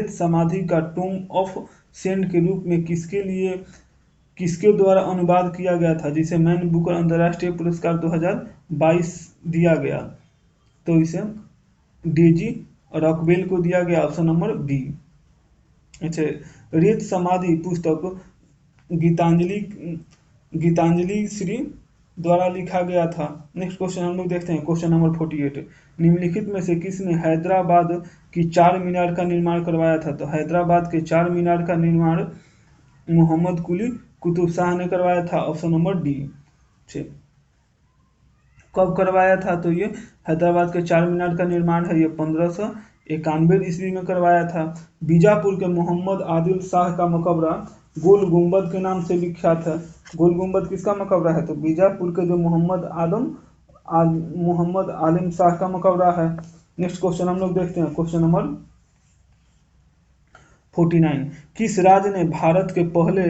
Speaker 1: समाधि का टॉम ऑफ सेंट के रूप में किसके द्वारा अनुवाद किया गया था, जिसे मैन बुकर अंतर्राष्ट्रीय पुरस्कार 2022 दिया गया? तो इसे डेजी रॉकवेल को दिया गया, ऑप्शन नंबर बी। अच्छा, रेत समाधि पुस्तक गीतांजलि श्री द्वारा लिखा गया था। नेक्स्ट क्वेश्चन हम लोग देखते हैं, क्वेश्चन नंबर 48। निम्नलिखित में से किसने हैदराबाद की चार मीनार का निर्माण करवाया था? तो हैदराबाद के चार मीनार का निर्माण मोहम्मद कुली कुतुब शाह ने करवाया था, ऑप्शन नंबर डी। कब करवाया था? तो ये हैदराबाद के चार मीनार का निर्माण है ये 1591 ईस्वी में करवाया था। बीजापुर के मोहम्मद आदिल शाह का मकबरा गोल गुंबद के नाम से विख्यात है। गोल गुंबद किसका मकबरा है? तो बीजापुर के जो मोहम्मद आलिम शाह का मकबरा है। नेक्स्ट क्वेश्चन हम लोग देखते हैं, क्वेश्चन नंबर 49। किस राज्य ने भारत के पहले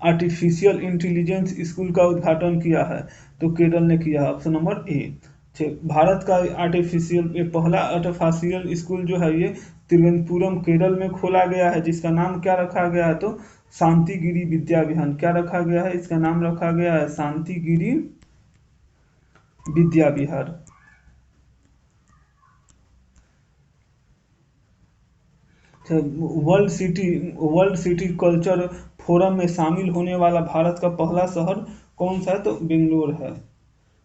Speaker 1: आर्टिफिशियल इंटेलिजेंस स्कूल का उद्घाटन किया है? तो केरल ने किया है, ऑप्शन नंबर ए। भारत का पहला आर्टिफिशियल स्कूल जो है ये तिरुवनंतपुरम केरल में खोला गया है, जिसका नाम क्या रखा गया है? तो शांतिगिरी विद्या विहार। क्या रखा गया है? इसका नाम रखा गया है Shantigiri Vidya Vihar. World city culture forum में शामिल होने वाला भारत का पहला शहर कौन सा है? तो बेंगलोर है।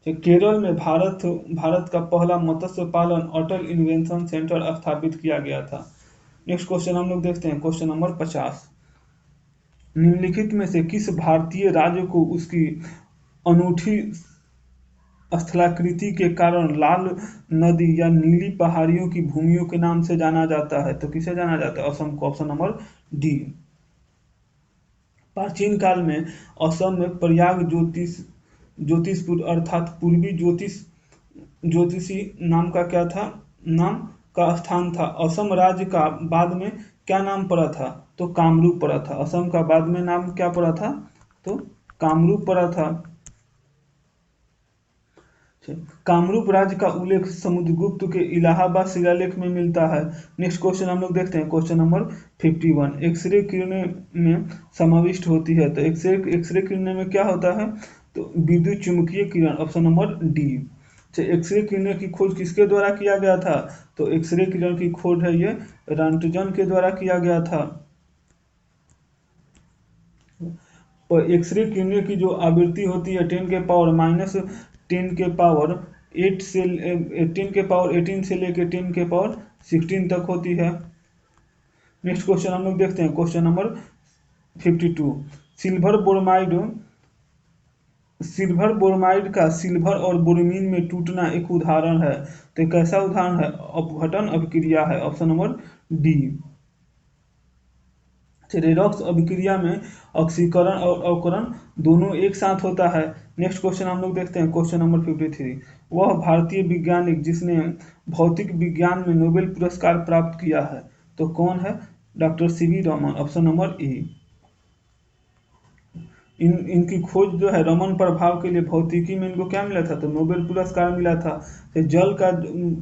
Speaker 1: केरल में भारत का पहला मत्स्य पालन अटल इन्वेंशन सेंटर स्थापित किया गया था। नेक्स्ट क्वेश्चन हम लोग देखते हैं, क्वेश्चन नंबर 50। निम्नलिखित में से किस भारतीय राज्य को उसकी अनूठी स्थलाकृति के कारण लाल नदी या नीली पहाड़ियों की भूमियों के नाम से जाना जाता है? तो किसे जाना जाता है? असम को, ऑप्शन नंबर डी। प्राचीन काल में असम में प्रयाग ज्योतिषपुर अर्थात पूर्वी ज्योतिषी नाम का क्या था, नाम का स्थान था। असम राज्य का बाद में क्या नाम पड़ा था? तो कामरूप पड़ा था। असम का बाद में नाम क्या पड़ा था? तो कामरूप पड़ा था। कामरूप राज्य का उल्लेख समुद्रगुप्त के इलाहाबाद शिलालेख में मिलता है। नेक्स्ट क्वेश्चन हम लोग देखते हैं, क्वेश्चन नंबर 51। एक्सरे किरणें में समाविष्ट होती है। तो एक्सरे किरणें में क्या होता है? तो विद्युत चुम्बकीय किरण, ऑप्शन नंबर डी। एक्सरे किरणें की खोज किसके द्वारा किया गया था? तो एक्सरे किरण की खोज है ये रंटजन के द्वारा किया गया था। और एक्सरे किरणें की जो आवृत्ति होती है 10 के पावर 8 से 10 के पावर 18 से लेकर 10 के पावर 16 तक होती है। नेक्स्ट क्वेश्चन हम लोग देखते हैं, क्वेश्चन नंबर 52। सिल्वर बोरोमाइड का सिल्वर और बोरोमीन में टूटना एक उदाहरण है। तो कैसा उदाहरण है? अपघटन अभिक्रिया है, ऑप्शन नंबर डी। रेडॉक्स अभिक्रिया में ऑक्सीकरण और अवकरण दोनों एक साथ होता है। नेक्स्ट क्वेश्चन हम लोग देखते हैं, क्वेश्चन नंबर 53। वह भारतीय वैज्ञानिक जिसने भौतिक विज्ञान में नोबेल पुरस्कार प्राप्त किया है, तो कौन है? Doctor CV Raman, option number A. इनकी खोज जो है रमन प्रभाव के लिए भौतिकी में इनको क्या मिला था, तो नोबेल पुरस्कार मिला था। तो जल का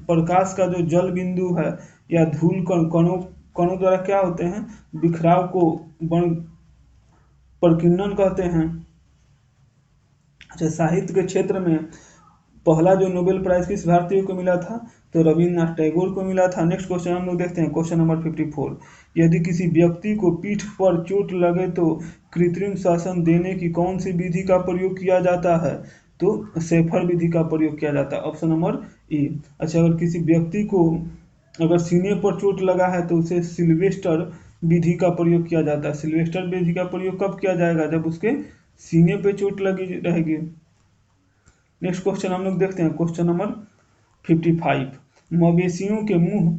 Speaker 1: प्रकाश का जो जल बिंदु है या धूल कणों कणों द्वारा क्या होते हैं, बिखराव को प्रकीर्णन कहते हैं। अच्छा, साहित्य के क्षेत्र में पहला जो नोबेल प्राइज किस भारतीय को मिला था, तो रविन्द्रनाथ टैगोर को मिला था। नेक्स्ट क्वेश्चन हम लोग देखते हैं, क्वेश्चन नंबर 54। यदि किसी व्यक्ति को पीठ पर चोट लगे तो कृत्रिम श्वसन देने की कौन सी विधि का प्रयोग किया जाता है, तो शेफर विधि का प्रयोग किया जाता है, ऑप्शन नंबर ए। अच्छा, अगर किसी व्यक्ति को अगर सीने पर चोट लगा है तो उसे सिल्वेस्टर विधि का प्रयोग किया जाता है। सिल्वेस्टर विधि का प्रयोग कब किया जाएगा, जब उसके सीने पे चोट लगी रहेगी। नेक्स्ट क्वेश्चन हम लोग देखते हैं, क्वेश्चन नंबर 55। मवेशियों के मुंह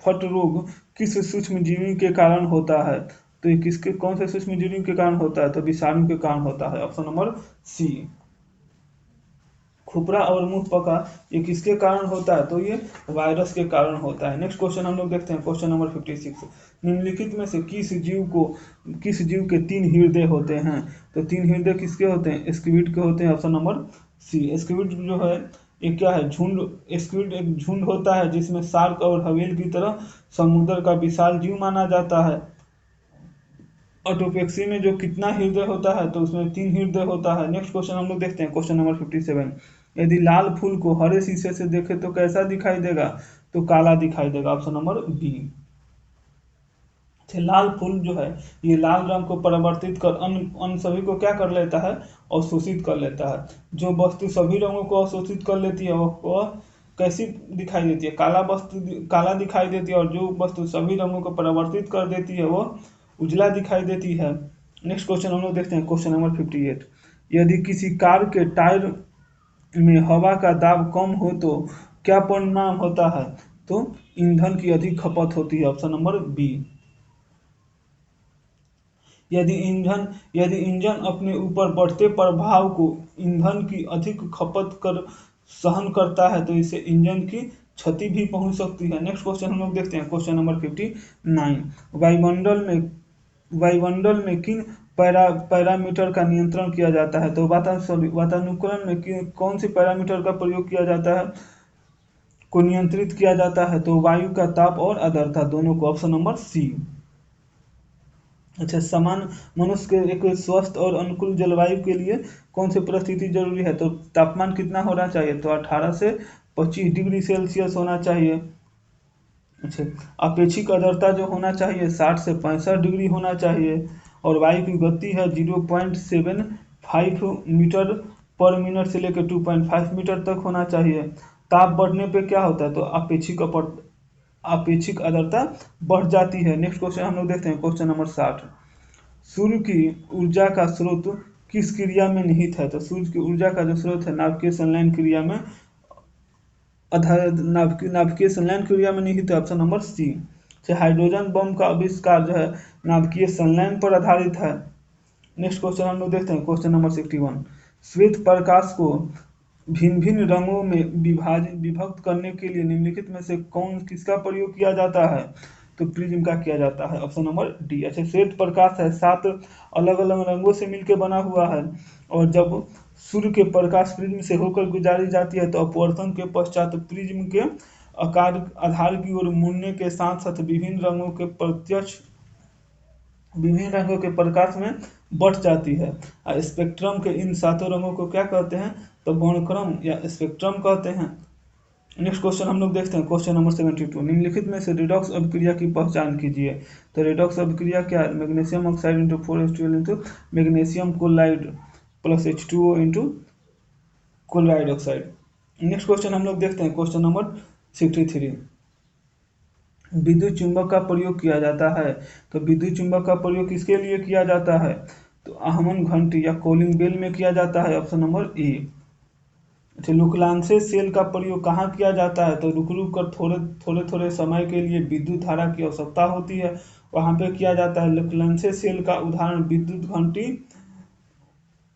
Speaker 1: फट रोग किस सूक्ष्मजीवी के कारण होता है, तो ये किसके कौन से सूक्ष्मजीवी के कारण होता है, तो विषाणु के कारण होता है, ऑप्शन नंबर सी। खुपरा और मुंह पका ये किसके कारण होता है, तो ये वायरस के कारण होता है। नेक्स्ट क्वेश्चन हम लोग देखते हैं, क्वेश्चन नंबर 56। निम्नलिखित में से किस जीव के 3 हृदय होते हैं, तो 3 हृदय किसके होते हैं, स्क्विड के होते हैं, ऑप्शन नंबर सी। स्क्विड जो है ये क्या है, झुंड। स्क्विड एक झुंड होता है जिसमें शार्क और हवेल की तरह समुद्र का विशाल जीव माना जाता है। ऑटोपेक्सी में जो कितना हृदय होता है, तो उसमें 3 हृदय होता है। नेक्स्ट क्वेश्चन हम लोग देखते हैं, क्वेश्चन नंबर 57। यदि लाल फूल को हरे शीशे से देखे तो कैसा दिखाई देगा, तो काला दिखाई देगा, ऑप्शन नंबर बी। लाल फूल जो है ये लाल रंग को परिवर्तित कर अन्य सभी को क्या कर लेता है, अवशोषित कर लेता है। जो वस्तु सभी रंगों को अवशोषित कर लेती है वह कैसी दिखाई देती है, काला वस्तु काला दिखाई देती है, और जो वस्तु सभी रंगों को परिवर्तित कर देती है वह उजला दिखाई देती है। नेक्स्ट क्वेश्चन हम लोग देखते हैं, क्वेश्चन नंबर 58। यदि किसी कार के टायर में हवा का दाब कम हो तो क्या परिणाम होता है, तो ईंधन की अधिक खपत होती है, ऑप्शन नंबर बी। यदि इंजन अपने ऊपर बढ़ते प्रभाव को ईंधन की अधिक खपत कर सहन करता है तो इससे इंजन की क्षति भी पहुंच सकती है। नेक्स्ट क्वेश्चन हम लोग देखते हैं, क्वेश्चन नंबर 59। वायुमंडल में किन पैरामीटर का नियंत्रण किया जाता है, तो वातानुकूलन में कौन सी पैरामीटर का प्रयोग किया जाता है, को नियंत्रित किया जाता है, तो वायु का ताप और आर्द्रता दोनों को, ऑप्शन नंबर सी। अच्छा, समान मनुष्य के एक स्वस्थ और अनुकूल जलवायु के लिए कौन सी परिस्थिति जरूरी है, तो तापमान कितना होना चाहिए, तो 18 से 25 डिग्री सेल्सियस होना चाहिए। अच्छा, अपेक्षिक आर्द्रता जो होना चाहिए 60 से 65 डिग्री होना चाहिए, और वायु की गति है 0.75 मीटर पर मिनट से लेकर 2.5 मीटर तक होना चाहिए। ताप बढ़ने पे क्या होता है, तो अपेक्षिक आर्द्रता बढ़ जाती है। नेक्स्ट क्वेश्चन हम लोग देखते हैं, क्वेश्चन नंबर 60। सूर्य की ऊर्जा का स्रोत किस क्रिया में निहित है, तो सूर्य की ऊर्जा का जो स्रोत है नाभिकीय संलयन क्रिया में नाभिकीय संलयन क्रिया में निहित है, option number C. Hydrogen bomb का आविष्कार जो है नाभिकीय संलयन पर आधारित है। नेक्स्ट क्वेश्चन हम लोग देखते हैं, क्वेश्चन नंबर 61। श्वेत प्रकाश को भिन्न भिन्न रंगों में विभक्त करने के लिए निम्नलिखित में से किसका प्रयोग किया जाता है, तो प्रिज्म का किया जाता है, ऑप्शन नंबर डी। अच्छा, श्वेत प्रकाश है 7 अलग अलग रंगों से मिलकर बना हुआ है, और जब सूर्य के प्रकाश प्रिज्म से होकर गुजारी जाती है तो अपवर्तन के पश्चात प्रिज्म के आधार की ओर मुड़ने के साथ साथ विभिन्न रंगों के प्रकाश में बढ़ जाती है। स्पेक्ट्रम के इन 7 रंगों को क्या कहते हैं, तो वर्णक्रम या स्पेक्ट्रम कहते हैं। नेक्स्ट क्वेश्चन हम लोग देखते हैं, क्वेश्चन नंबर 72। निम्नलिखित में से रिडॉक्स अभिक्रिया की पहचान कीजिए, तो रिडॉक्स अभिक्रिया क्या है, magnesium oxide into 4H12 into magnesium chloride plus H2O into chloride oxide. Next question हम लोग देखते हैं, क्वेश्चन नंबर 63। विद्युत चुंबक का प्रयोग किया जाता है, तो विद्युत चुंबक का प्रयोग किसके लिए किया जाता है, तो आहमन घंटी या कॉलिंग बेल में किया जाता है, ऑप्शन नंबर ए। अच्छा, लुकलांसे सेल का प्रयोग कहाँ किया जाता है, तो रुक कर थोड़े समय के लिए विद्युत धारा की आवश्यकता होती है, वहाँ पे किया जाता है। लुकलांसे सेल का उदाहरण विद्युत घंटी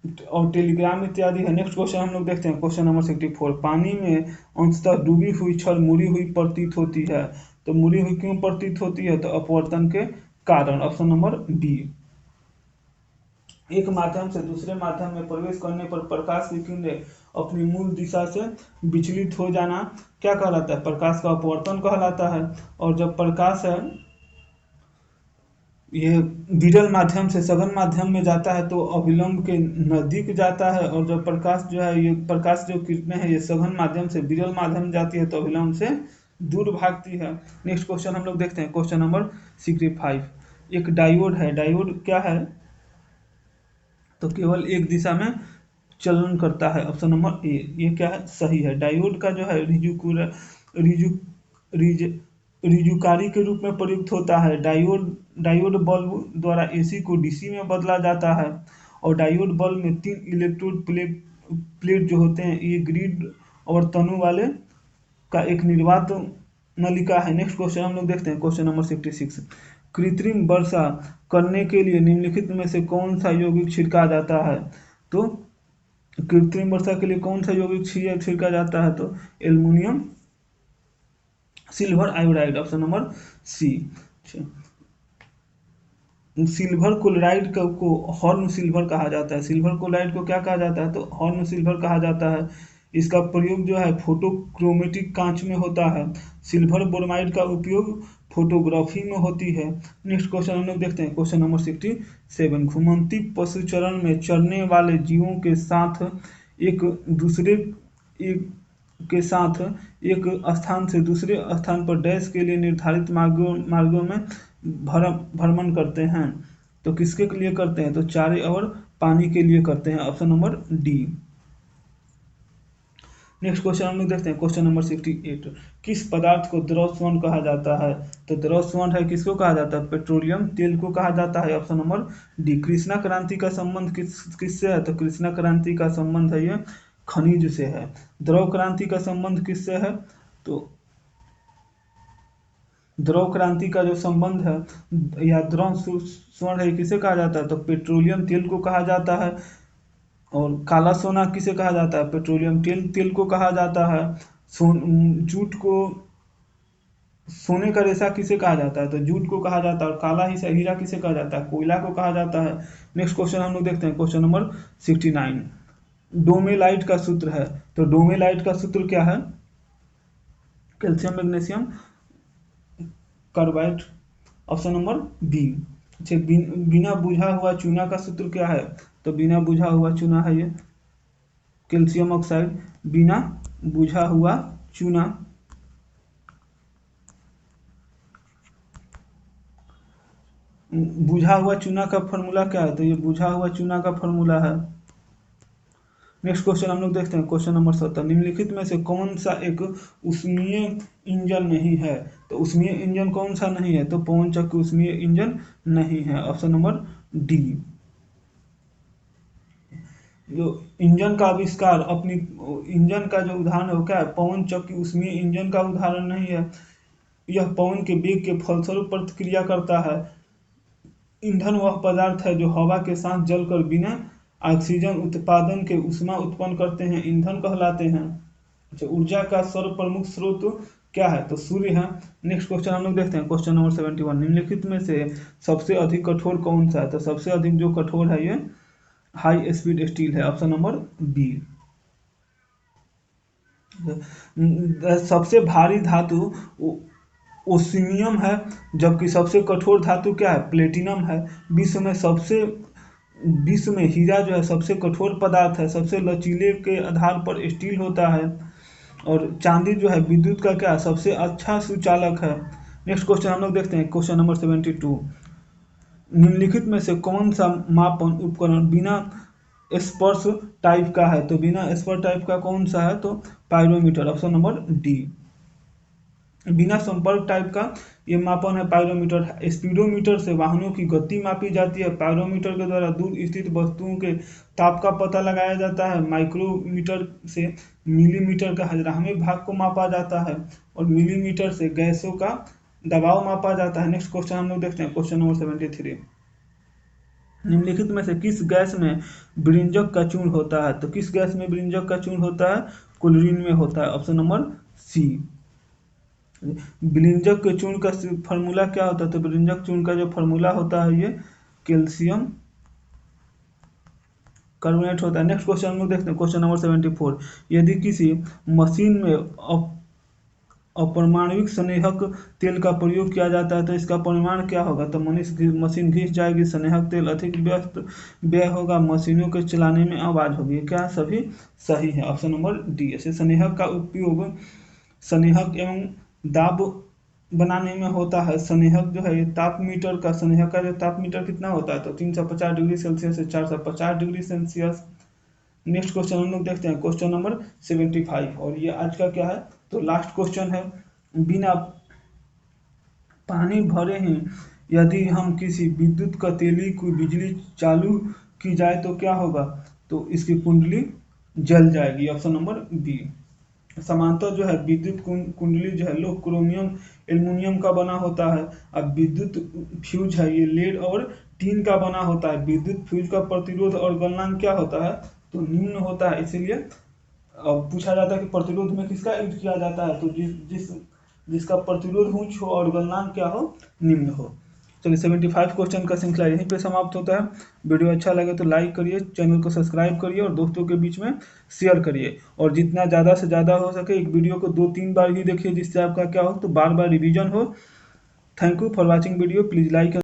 Speaker 1: और टेलीग्राम इत्यादि है। नेक्स्ट क्वेश्चन हम लोग देखते हैं, क्वेश्चन नंबर 64। पानी में अंशतः डूबी हुई छड़ मुड़ी हुई प्रतीत होती है, तो मुड़ी हुई क्यों प्रतीत होती है, तो अपवर्तन के कारण, ऑप्शन नंबर बी। एक माध्यम से दूसरे माध्यम में प्रवेश करने पर प्रकाश की किरणें अपनी मूल दिशा से विचलित हो जाना क्या कहलाता है? प्रकाश का अपवर्तन कहलाता है। और जब प्रकाश है ये विरल माध्यम से सघन माध्यम में जाता है तो अभिलंब के नजदीक जाता है, और जब प्रकाश जो है ये प्रकाश जो किरणें हैं ये सघन माध्यम से विरल माध्यम में जाती है तो अभिलंब से दूर भागती है। नेक्स्ट क्वेश्चन हम लोग देखते हैं, क्वेश्चन नंबर 65। एक डायोड है, डायोड क्या है? तो केवल एक दिशा में चलन करता है। ऑप्शन नंबर ए, ये क्या है? सही है। डायोड का जो है रिजु रिज रिजुकारी के रूप में प्रयुक्त होता है। डायोड बल्ब द्वारा एसी को डीसी में बदला जाता है। और डायोड बल्ब में 3 इलेक्ट्रोड प्लेट जो होते हैं ये ग्रिड और तनु वाले का एक निर्वात नलिका है। नेक्स्ट क्वेश्चन हम लोग देखते हैं, क्वेश्चन नंबर 66। कृत्रिम वर्षा करने के लिए निम्नलिखित में से कौन सा यौगिक छिड़का जाता है? तो कृत्रिम वर्षा के लिए कौन सा यौगिक छिड़का जाता है? तो aluminium silver iodide, option number C. Silver chloride को हॉर्न सिल्वर कहा जाता है। सिल्वर क्लोराइड को क्या कहा जाता है? तो हॉर्न सिल्वर कहा जाता है। इसका प्रयोग जो है फोटोक्रोमेटिक कांच में होता है। सिल्वर ब्रोमाइड का उपयोग फोटोग्राफी में होती है। नेक्स्ट क्वेश्चन हम लोग देखते हैं, क्वेश्चन नंबर 67। घुमंती पशु चरण में चरने वाले जीवों के साथ एक दूसरे एक के साथ एक स्थान से दूसरे स्थान पर डैश के लिए निर्धारित मार्गों में भ्रमण करते हैं। तो किसके लिए करते हैं? तो चारे और पानी के लिए करते हैं। Option number D. Next question हम लोग देखते हैं, क्वेश्चन नंबर 68। किस पदार्थ को द्रव स्वर्ण कहा जाता है? तो द्रव स्वर्ण है किसको कहा जाता है? पेट्रोलियम तेल को कहा जाता है। Option number D. कृष्णा क्रांति का संबंध किससे है? तो कृष्णा क्रांति का संबंध है ये खनिज से है। द्रव क्रांति का संबंध किससे है? तो द्रव क्रांति का जो संबंध है या द्रव स्वर्ण है किसे कहा जाता है? तो पेट्रोलियम तेल को कहा जाता है। और काला सोना किसे कहा जाता है? पेट्रोलियम तेल को कहा जाता है। जूट को सोने का रेशा किसे कहा जाता है? तो जूट को कहा जाता है। और काला हीरा किसे कहा जाता है? कोयला को कहा जाता है। नेक्स्ट क्वेश्चन हम लोग देखते हैं, क्वेश्चन नंबर 69। डोमेलाइट का सूत्र है, तो डोमेलाइट का सूत्र क्या है? Calcium magnesium carbide, option number B. अच्छा, बिना बुझा हुआ चूना का सूत्र क्या है? तो बिना बुझा हुआ चूना है ये कैल्शियम ऑक्साइड। बिना बुझा हुआ चूना बुझा हुआ चूना का फॉर्मूला क्या है? तो ये बुझा हुआ चूना का फॉर्मूला है। नेक्स्ट क्वेश्चन हम लोग देखते हैं, क्वेश्चन नंबर 70। निम्नलिखित में से कौन सा एक ऊष्मीय इंजन नहीं है? तो ऊष्मीय इंजन कौन सा नहीं है? तो पवन चक्की ऊष्मीय इंजन नहीं है। Option number D. जो इंजन का आविष्कार अपनी इंजन का जो उदाहरण है वो क्या है? पवन चक्की ऊष्मीय इंजन का उदाहरण नहीं है। यह पवन के वेग के फलस्वरूप प्रतिक्रिया करता है। ईंधन वह पदार्थ है जो हवा के साथ जलकर बिना ऑक्सीजन उत्पादन के ऊष्मा उत्पन्न करते हैं, ईंधन कहलाते हैं। अच्छा, ऊर्जा का सर्व प्रमुख स्रोत क्या है? तो सूर्य है। नेक्स्ट क्वेश्चन हम लोग देखते हैं, क्वेश्चन नंबर 71। निम्नलिखित में से सबसे अधिक कठोर कौन सा है? तो सबसे अधिक जो कठोर है ये हाई स्पीड स्टील है। Option number B. सबसे भारी धातु ओसिमियम है, जबकि सबसे कठोर धातु क्या है? प्लेटिनम है। विश्व में हीरा जो है सबसे कठोर पदार्थ है। सबसे लचीले के आधार पर स्टील होता है। और चांदी जो है विद्युत का क्या? सबसे अच्छा सुचालक है। नेक्स्ट क्वेश्चन हम लोग देखते हैं, क्वेश्चन नंबर 72। निम्नलिखित में से कौन सा मापन उपकरण बिना स्पर्श टाइप का है? तो बिना स्पर्श टाइप का कौन सा है? तो पायरोमीटर, ऑप्शन नंबर डी। बिना संपर्क टाइप का ये मापन है पायरोमीटर। स्पीडोमीटर से वाहनों की गति मापी जाती है। पायरोमीटर के द्वारा दूर स्थित वस्तुओं के ताप का पता लगाया जाता है। माइक्रोमीटर से मिलीमीटर का हजारवें भाग को मापा जाता है। और मिलीमीटर से गैसों का दबाव मापा जाता है। नेक्स्ट क्वेश्चन हम लोग देखते हैं, क्वेश्चन नंबर 73। निम्नलिखित में से किस गैस में ब्रिंजक का चूर्ण होता है? तो किस गैस में ब्रिंजक का चूर्ण होता है? क्लोरीन में होता है। ऑप्शन नंबर सी। ब्रिंजक के चूर्ण का फॉर्मूला क्या होता है? तो ब्रिंजक चूर्ण का जो फॉर्मूला होता है ये कैल्शियम कार्बोनेट होता है। नेक्स्ट क्वेश्चन हम लोग देखते हैं, क्वेश्चन नंबर 74। यदि किसी मशीन में अपरमाणविक स्नेहक तेल का प्रयोग किया जाता है तो इसका परिमाण क्या होगा? तो मशीन घिस जाएगी, स्नेहक तेल अधिक व्यय होगा, मशीनों के चलाने में आवाज़ होगी। क्या सभी सही है? Option number D. ऐसे स्नेहक का उपयोग स्नेहक एवं दाब बनाने में होता है। स्नेहक जो है ताप मीटर का, स्नेहक का जो ताप मीटर कितना होता है? तो 350 डिग्री सेल्सियस से 450 डिग्री सेल्सियस। नेक्स्ट क्वेश्चन हम लोग देखते हैं, क्वेश्चन नंबर 75, और ये आज का क्या है? तो लास्ट क्वेश्चन है। बिना पानी भरे ही यदि हम किसी विद्युत कतेली को बिजली चालू की जाए तो क्या होगा? तो इसकी कुंडली जल जाएगी। Option number B. समांतर जो है विद्युत कुंडली जो है लोह, क्रोमियम, एल्युमिनियम का बना होता है। अब विद्युत फ्यूज है ये लेड और टीन का बना होता है। विद्युत फ्यूज का प्रतिरोध और गलनांक क्या होता है? तो निम्न होता है। इसीलिए पूछा जाता है कि प्रतिरोध में किसका यूज किया जाता है? तो जिसका प्रतिरोध उच्च हो और गलनांक क्या हो? निम्न हो। चलिए 75 क्वेश्चन का श्रृंखला यहीं पे समाप्त होता है। वीडियो अच्छा लगे तो लाइक करिए, चैनल को सब्सक्राइब करिए और दोस्तों के बीच में शेयर करिए। और जितना ज़्यादा से ज़्यादा हो सके एक वीडियो को 2-3 बार ही देखिए, जिससे आपका क्या हो, तो बार बार रिवीजन हो। Thank you for watching video. Please like